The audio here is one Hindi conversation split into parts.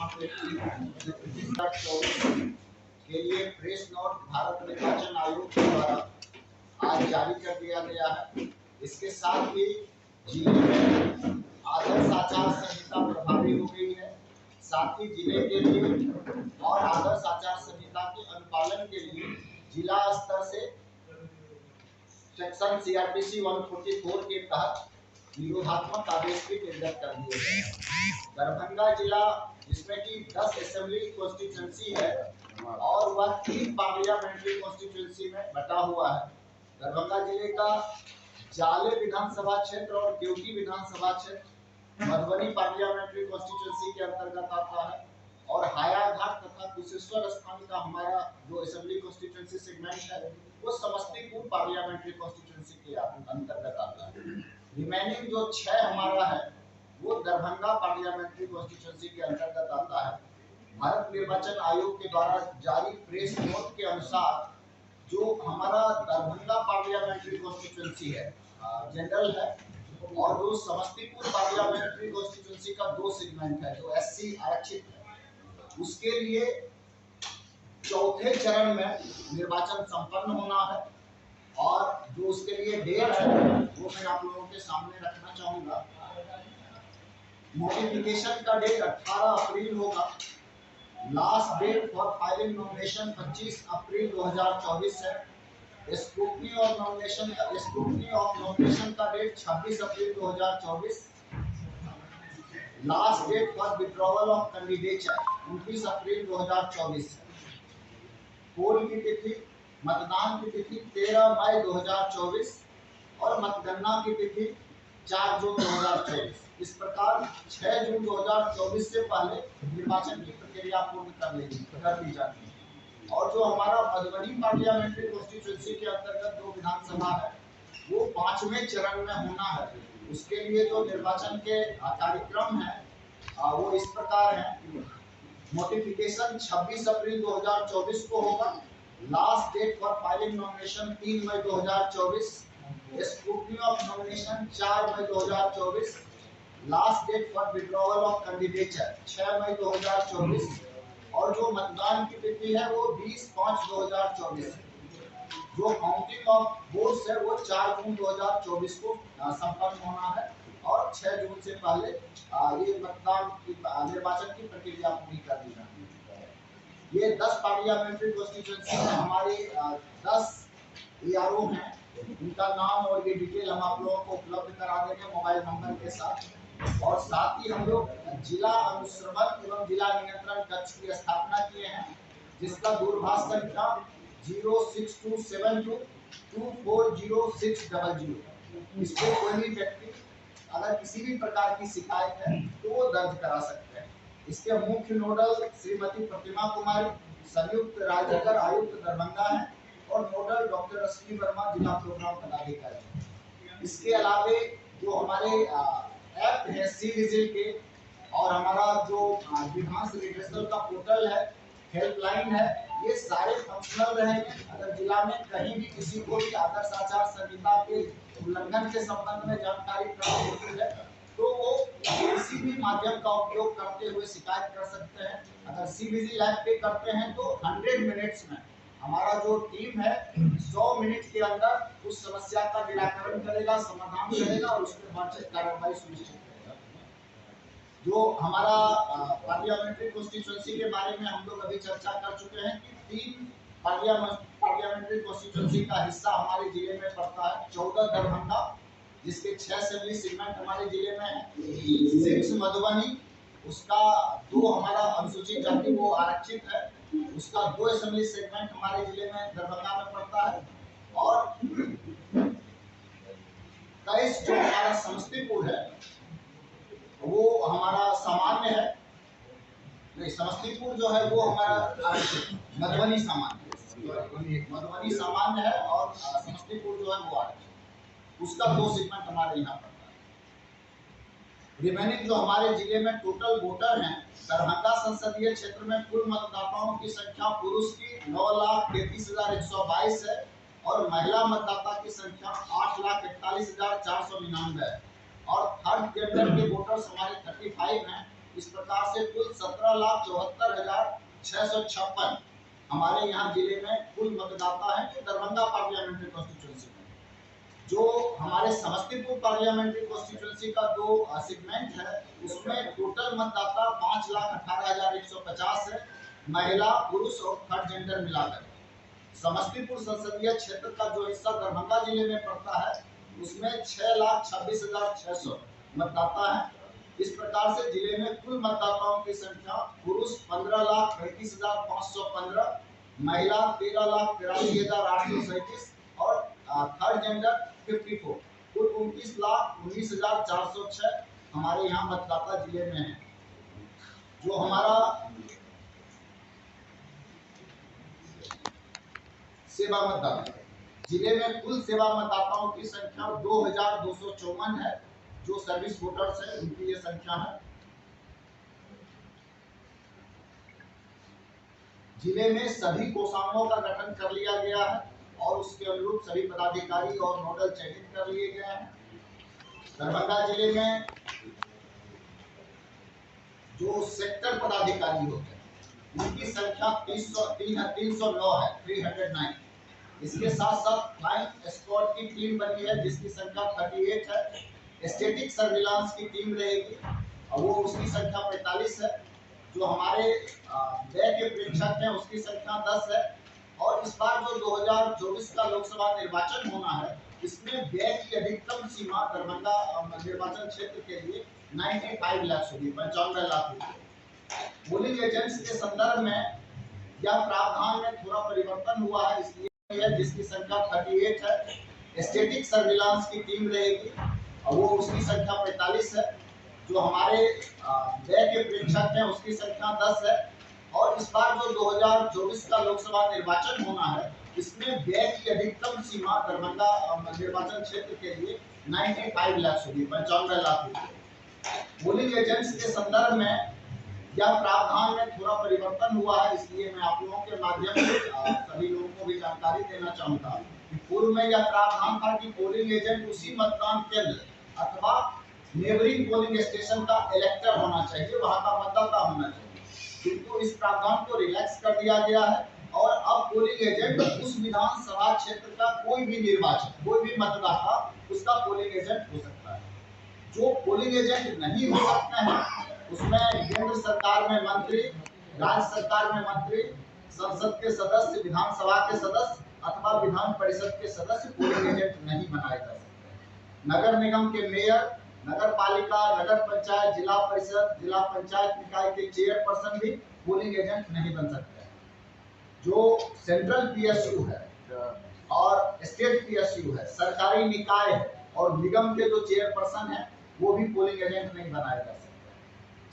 के लिए प्रेस नोट भारत निर्वाचन आयोग के द्वारा आज जारी कर दिया गया है। इसके साथ ही जिले में आदर्श आचार संहिता प्रभावी हो गई है। साथ ही जिले के लिए और आदर्श आचार संहिता के अनुपालन के लिए जिला स्तर से सेक्शन सीआरपीसी 144 के तहत निरोधात्मक आदेश भी निर्गत कर दिए गए हैं। दरभंगा जिला जिसमें कि 10 असेंबली कॉन्स्टिट्यूंसी है और वह 3 पार्लियामेंट्री कॉन्स्टिट्यूंसी में बटा हुआ है। दरभंगा जिले का जाले विधानसभा क्षेत्र और केवटी विधानसभा क्षेत्र मधुबनी पार्लियामेंट्री कॉन्स्टिट्यूंसी के अंतर्गत आता है और हायाघाट तथा कुशेश्वर स्थान का हमारा जो असेंबली कॉन्स्टिट्यूंसी सेगमेंट है वो समस्तीपुर पार्लियामेंट्री कॉन्स्टिट्यूंसी के अंतर्गत आता है। रिमेनिंग जो 6 हमारा है वो दरभंगा पार्लियामेंट्री कॉन्स्टिट्यूंसी के अंतर्गत आता है। भारत निर्वाचन आयोग के द्वारा जारी प्रेस नोट के अनुसार जो हमारा दरभंगा पार्लियामेंट्री कॉन्स्टिट्यूंसी है जनरल है और जो समस्तीपुर पार्लियामेंट्री कॉन्स्टिट्यूंसी का 2 सेगमेंट है जो एससी आरक्षित है, उसके लिए चौथे चरण में निर्वाचन संपन्न होना है और जो उसके लिए डेट है वो मैं आप लोगों के सामने रखना चाहूंगा। नोटिफिकेशन का डेट 18 अप्रैल होगा। Last date for filing nomination 25 April 2024 है। स्क्रूटनी ऑफ नॉमिनेशन का date 26 April 2024। Last date for withdrawal of candidature 29 April 2024 है। पोल की तिथि, मतदान की तिथि 13 मई 2024 और मतगणना की तिथि 4 जून 2024। इस प्रकार 6 जून 2024 से पहले निर्वाचन की प्रक्रिया पूर्ण कर दी जाती है। और जो हमारा मधुबनी पार्लियामेंट्री कॉन्स्टिट्यूंसी के अंतर्गत जो विधानसभा है वो 5वें चरण में होना है। उसके लिए जो निर्वाचन के कार्यक्रम है वो इस प्रकार है। नोटिफिकेशन 26 अप्रैल 2024 को होगा। Last date for filing nomination 3 मई 2024। स्क्रूटनी ऑफ नॉमिनेशन 4 मई 2024। Last date for withdrawal of candidature 6 मई 2024 और जो मतदान की तिथि है वो 20/5/2024 है। जो काउंटिंग ऑफ वोट्स है वो 4 जून 2024 को संपन्न होना है और 6 जून से पहले ये मतदान की निर्वाचन की प्रक्रिया पूरी कर दी जाती है। ये 10 पार्लियामेंट्री कॉन्स्टिट्यूंसी में हमारे 10 एआरओ हैं। इनका नाम और ये डिटेल हम आप लोगों को उपलब्ध करा देंगे मोबाइल नंबर के साथ। और साथ ही हम लोग जिला अनुश्रवण एवं जिला नियंत्रण कक्ष की स्थापना किए हैं जिसका दूरभाष संख्या 06272 240600। इस पे कोई भी व्यक्ति अगर किसी भी प्रकार की शिकायत है तो वो दर्ज करा सकते हैं। इसके मुख्य नोडल श्रीमती प्रतिमा कुमारी, संयुक्त राज्यकर आयुक्त दरभंगा है और नोडल डॉक्टर अश्विनी वर्मा जिला प्रोग्राम पदाधिकारी। इसके अलावे जो हमारे ऐप है सी विजिल के और हमारा जो विधांस रिड्रेसल का पोर्टल है, हेल्पलाइन है, ये सारे फंक्शनल रहेंगे। अगर जिला में कहीं भी किसी को भी आदर्श आचार संहिता के उल्लंघन के संबंध में जानकारी प्राप्त होती है तो वो किसी भी माध्यम का उपयोग करते हुए शिकायत कर सकते हैं। अगर सी विजिल ऐप पे करते हैं तो 100 मिनट्स में हमारा जो टीम है 100 मिनट के अंदर उस समस्या का निराकरण करेगा, समाधान करेगा और उस पर वांछित कार्रवाई सुनिश्चित करेगा। जो हमारा पार्लियामेंट्री कॉन्स्टिट्यूंसी के बारे में हम लोग अभी चर्चा कर चुके हैं कि 3 पार्लियामेंट्री कॉन्स्टिट्यूंसी का हिस्सा हमारे जिले में पड़ता है। 14 दरभंगा जिसके 6 असेंबली सेगमेंट हमारे जिले में है। 6 मधुबनी उसका 2 हमारा अनुसूचित जाति वो आरक्षित है, उसका 2 असेंबली सेगमेंट हमारे जिले में दरभंगा में पड़ता है। और 23 जो हमारा समस्तीपुर है वो हमारा सामान्य है। नहीं, समस्तीपुर जो है वो हमारा मधुबनी सामान्य है और समस्तीपुर जो है वो आरक्षित, उसका 2 सेगमेंट हमारे यहाँ पड़ता है। रिमेनिंग जो हमारे जिले में टोटल वोटर हैं, दरभंगा संसदीय क्षेत्र में कुल मतदाताओं की संख्या पुरुष की 9,33,122 है और महिला मतदाता की संख्या 8,41,499 है। और थर्ड जेंडर के वोटर्स हमारे 35 हैं इस प्रकार से कुल 17,74,656 हमारे यहाँ जिले में कुल मतदाता हैं जो दरभंगा पार्लियामेंट्री कॉन्स्टिट्यूंसी में। जो हमारे समस्तीपुर पार्लियामेंट्री कॉन्स्टिट्यूंसी का 2 सेगमेंट है, उसमें टोटल मतदाता 5,18,150 है, महिला पुरुष और थर्ड जेंडर मिलाकर। समस्तीपुर संसदीय क्षेत्र का जो हिस्सा दरभंगा जिले में पड़ता है, उसमें 6,26,600 मतदाता है। इस प्रकार से जिले में कुल मतदाताओं की संख्या पुरुष 15,35,515, महिला 13,83,837 और थर्ड जेंडर 54, कुल 29,19,406 हमारे यहाँ मतदाता जिले में है। जो हमारा सेवा मतदाता जिले में कुल सेवा मतदाताओं की संख्या 2,254 है। जो सर्विस वोटर्स है उनकी ये संख्या है। जिले में सभी कोषांगों का गठन कर लिया गया है और उसके अनुरूप सभी पदाधिकारी और नोडल चयनित कर लिए गए हैं। दरभंगा जिले में जो सेक्टर पदाधिकारी होते हैं उनकी संख्या 309 है, 309। इसके साथ साथ फ्लाइंग स्क्वाड की टीम बनी है जिसकी संख्या 38 है। स्टैटिक सर्विलांस की टीम रहेगी और वो उसकी संख्या 45 है। जो हमारे व्यय के प्रेक्षक हैं उसकी संख्या 10 है। और इस बार जो 2024 का लोकसभा निर्वाचन होना है, इसमें व्यय की अधिकतम सीमा दरभंगा निर्वाचन क्षेत्र के लिए 95 लाख होगी, 95 लाख रुपए। पोलिंग एजेंट्स के संदर्भ में यह प्रावधान में थोड़ा परिवर्तन हुआ है, इसलिए जिसकी संख्या 38 है। स्टैटिक सर्विलांस की टीम रहेगी और वो उसकी संख्या 45 है। जो हमारे व्यय के प्रेक्षक हैं उसकी संख्या 10 है। और इस बार जो 2024 का लोकसभा निर्वाचन होना है, इसमें व्यय की अधिकतम सीमा दरभंगा निर्वाचन क्षेत्र के लिए 95 लाख होगी, 95 लाख रुपए। पोलिंग एजेंट्स के संदर्भ में यह प्रावधान में थोड़ा परिवर्तन हुआ है, इसलिए मैं आप लोगों के माध्यम से सभी लोगों को भी जानकारी देना चाहूंगा कि पूर्व में यह प्रावधान था कि पोलिंग एजेंट उसी मतदान केंद्र अथवा नेबरिंग पोलिंग स्टेशन का इलेक्टर होना चाहिए, वहां का मतदाता होना चाहिए। किंतु इस प्रावधान को रिलैक्स कर दिया गया है और अब पोलिंग एजेंट उस विधानसभा क्षेत्र का कोई भी निर्वाचक, कोई भी मतदाता उसका पोलिंग एजेंट हो सकता है। जो पोलिंग एजेंट नहीं हो सकते हैं उसमें केंद्र सरकार में मंत्री, राज्य सरकार में मंत्री, संसद के सदस्य, विधानसभा के सदस्य अथवा विधान परिषद के सदस्य पोलिंग एजेंट नहीं बनाए जा सकते। नगर निगम के मेयर, नगर पालिका, नगर पंचायत, जिला परिषद, जिला पंचायत निकाय के चेयरपर्सन भी पोलिंग एजेंट नहीं बन सकते। जो सेंट्रल पीएसयू है और स्टेट पीएसयू है, सरकारी निकाय है और निगम के जो चेयरपर्सन है वो भी पोलिंग एजेंट नहीं बनाए जा सकते।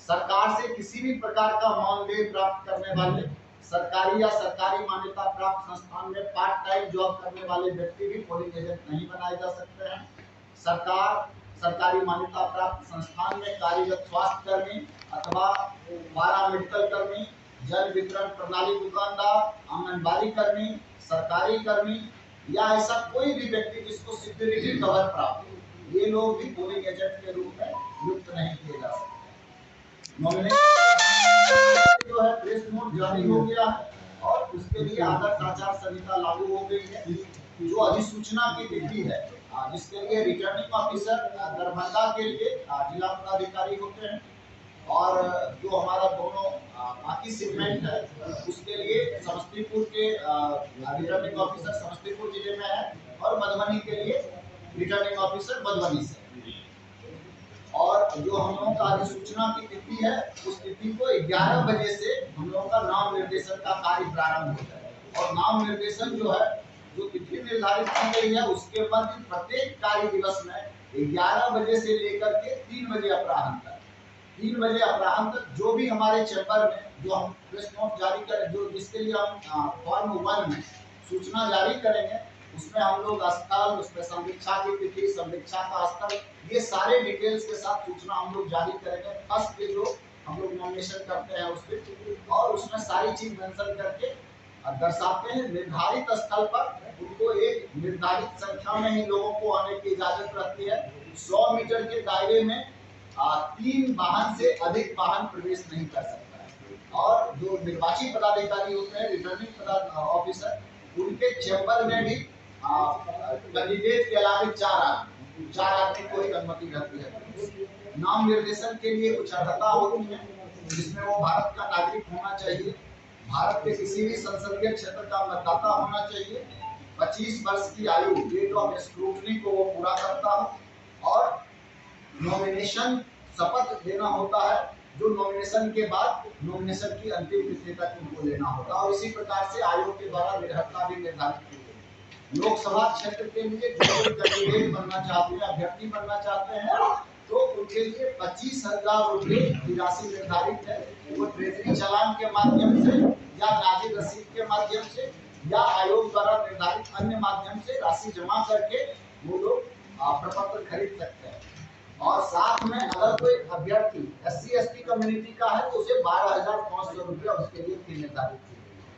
सरकार से किसी भी प्रकार का मानदेय प्राप्त करने वाले, सरकारी या सरकारी मान्यता प्राप्त संस्थान में पार्ट टाइम जॉब करने वाले व्यक्ति भी पोलिंग एजेंट नहीं बनाए जा सकते हैं। सरकारी मान्यता प्राप्त संस्थान में कार्यरत स्वास्थ्य कर्मी अथवा पारा मेडिकल कर्मी, जल वितरण प्रणाली दुकानदार, आंगनबाड़ी कर्मी, सरकारी कर्मी या ऐसा कोई भी व्यक्ति जिसको सिक्योरिटी कवर प्राप्त हो, ये लोग भी पोलिंग एजेंट के रूप में नियुक्त नहीं किए जा सकते। जो है प्रेस नोट जारी हो गया है और उसके लिए आदर्श आचार संहिता लागू हो गई है। जो अधिसूचना की तिथि है जिसके लिए रिटर्निंग ऑफिसर दरभंगा के लिए जिला पदाधिकारी होते हैं और जो हमारा दोनों बाकी सेगमेंट है उसके लिए समस्तीपुर के रिटर्निंग ऑफिसर समस्तीपुर जिले में है और मधुबनी के लिए रिटर्निंग ऑफिसर मधुबनी से। और जो हम लोगों का अधिसूचना की तिथि है उस तिथि को 11 बजे से हम लोगों का नाम निर्देशन का कार्य प्रारंभ होता है। और नाम निर्देशन जो है, जो तिथि निर्धारित की गई है उसके बाद प्रत्येक कार्य दिवस में 11 बजे से लेकर के 3 बजे अपराह्न तक, 3 बजे अपराह्न तक जो भी हमारे चैम्बर में जो हम प्रेस नोट जारी करें, जो जिसके लिए हम फॉर्म 1 में सूचना जारी करेंगे, उसमें हम लोग स्थल, उसमें संवीक्षा की तिथि, संवीक्षा का स्थल, ये सारे डिटेल्स के साथ सूचना हम लोग जारी करेंगे। फर्स्ट पे जो हम लोग नॉमिनेशन करते हैं उस पे, और उसमें सारी चीज मेंशन करके दर्शाते हैं। निर्धारित स्थल पर उनको एक निर्धारित संख्या में ही लोगों को आने की इजाजत रहती है। 100 मीटर के दायरे में 3 वाहन से अधिक वाहन प्रवेश नहीं कर सकता है। और जो निर्वाची पदाधिकारी होते हैं, रिटर्निंग ऑफिसर, उनके चैम्बर में भी कैंडिडेट के अलावा 4 आदमी को ही अनुमति रहती है। नाम निर्देशन के लिए कुछ अर्हता होती है, जिसमें वो भारत का नागरिक होना चाहिए, भारत के किसी भी संसदीय क्षेत्र का मतदाता होना चाहिए, 25 वर्ष की आयु, डेट ऑफ स्क्रूटनी को वो पूरा करता हो, और नॉमिनेशन शपथ देना होता है, जो नॉमिनेशन के बाद नॉमिनेशन की अंतिम तिथि तक उनको लेना होता है। और इसी प्रकार से आयोग के द्वारा अर्हता भी निर्धारित की गई। लोकसभा क्षेत्र के लिए जो कैंडिडेट बनना चाहते हैं, अभ्यर्थी बनना चाहते हैं, तो उनके लिए 25,000 रुपये की राशि निर्धारित है। वो ट्रेजरी चालान के माध्यम से या नाजिर रसीद के माध्यम से या आयोग द्वारा निर्धारित अन्य माध्यम से राशि जमा करके वो लोग प्रपत्र खरीद सकते हैं। और साथ में अगर कोई अभ्यर्थी SC/ST कम्युनिटी का है तो उसे 12,500 रुपया उसके लिए फी निर्धारित की गई है।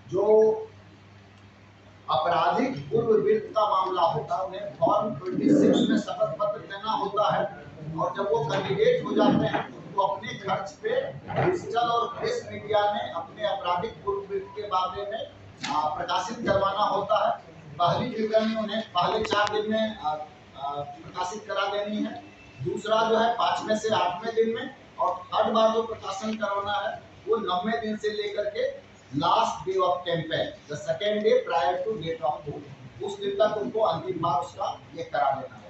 जो आपराधिक पूर्व वित्त का मामला होता है, उन्हें फॉर्म 26 में शपथ पत्र देना होता है, और जब वो कैंडिडेट हो जाते हैं तो उनको अपने खर्च पे डिजिटल और प्रेस मीडिया में अपने आपराधिक पूर्व वित्त के बारे में प्रकाशित करवाना होता है। पहली विवरणी उन्हें पहले 4 दिन में प्रकाशित करा देनी है, दूसरा जो है 5वें से 8वें दिन में, और थर्ड बार जो प्रकाशन करवाना है वो 9वें दिन से लेकर के last day of campaign, the second day prior to date of poll, उस दिन तक उनको अंतिम बार उसका ये करा देना है।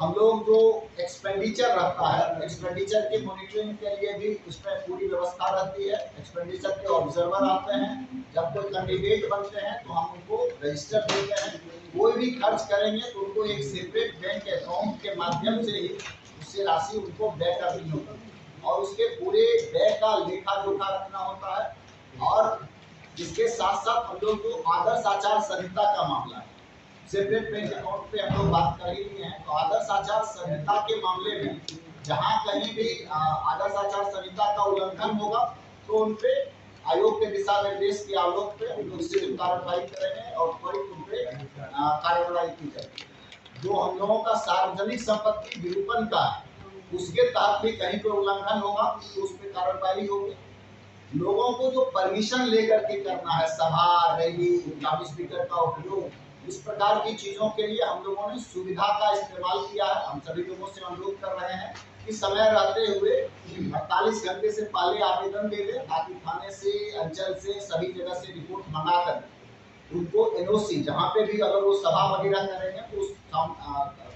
हम लोग जो एक्सपेंडिचर रहता है, एक्सपेंडिचर की मॉनिटरिंग के लिए भी उसमें पूरी व्यवस्था रहती है। एक्सपेंडिचर के ऑब्जर्वर आते हैं, जब कोई कैंडिडेट बनते हैं तो हम उनको रजिस्टर देते हैं। कोई भी खर्च करेंगे तो उनको एक सेपरेट बैंक अकाउंट के माध्यम से ही उससे राशि उनको व्यय करनी होती है, और उसके पूरे व्यय का लेखा जोखा रखना होता है। और इसके साथ साथ हम लोग जो आदर्श आचार संहिता का मामला है, सेपरेट बैंक अकाउंट पे हम लोग बात कर ही लिए हैं, तो आदर्श आचार संहिता के मामले में जहां कहीं भी आदर्श आचार संहिता का उल्लंघन होगा तो उन पे आयोग के दिशा निर्देश के आलोक पे हम लोग सिर्फ कार्रवाई करेंगे और त्वरित उन पे कार्रवाई की जाएगी। जो हम लोगों का सार्वजनिक संपत्ति विरूपण का है, उसके तहत भी कहीं पे उल्लंघन होगा तो उस पर कार्रवाई होगी। लोगों को जो परमिशन लेकर के करना है, सभा, रैली, लाउड स्पीकर का उपयोग, इस प्रकार की चीजों के लिए हम लोगों ने सुविधा का इस्तेमाल किया है। हम सभी लोगों से अनुरोध कर रहे हैं कि समय रहते हुए 48 घंटे से पहले आवेदन दे दें, ताकि थाने से, अंचल से, सभी जगह से रिपोर्ट मंगा कर उनको NOC, जहाँ पे भी अगर वो सभा वगैरह करेंगे तो उस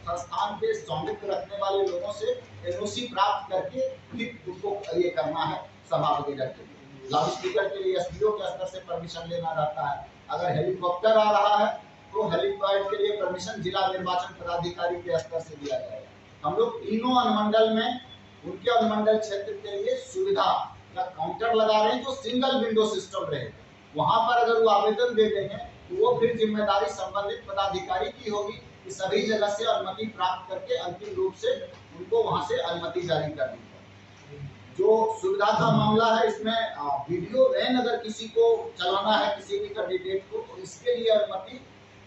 संस्थान पे स्वामित्व रखने वाले लोगों से NOC प्राप्त करके फिर उनको ये करना है सभा वगैरह के लिए। लाउड स्पीकर के लिए SDO के स्तर से परमिशन लेना रहता है। अगर हेलीकॉप्टर आ रहा है तो हेलीपैड के लिए परमिशन जिला निर्वाचन पदाधिकारी के स्तर से दिया जाएगा। हम लोग तीनों अनुमंडल में उनके अनुमंडल क्षेत्र के लिए सुविधा का काउंटर लगा रहे हैं जो सिंगल विंडो सिस्टम रहे। वहां पर अगर वो आवेदन दे देंगे तो वो फिर जिम्मेदारी संबंधित पदाधिकारी की होगी कि सभी जगह से अनुमति प्राप्त करके अंतिम रूप से उनको वहां से अनुमति जारी करनी है। जो सुविधा का मामला है, इसमें वीडियो वैन अगर किसी को चलाना है, किसी भी कैंडिडेट को, तो इसके लिए अनुमति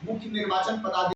मुख्य निर्वाचन पदाधिकारी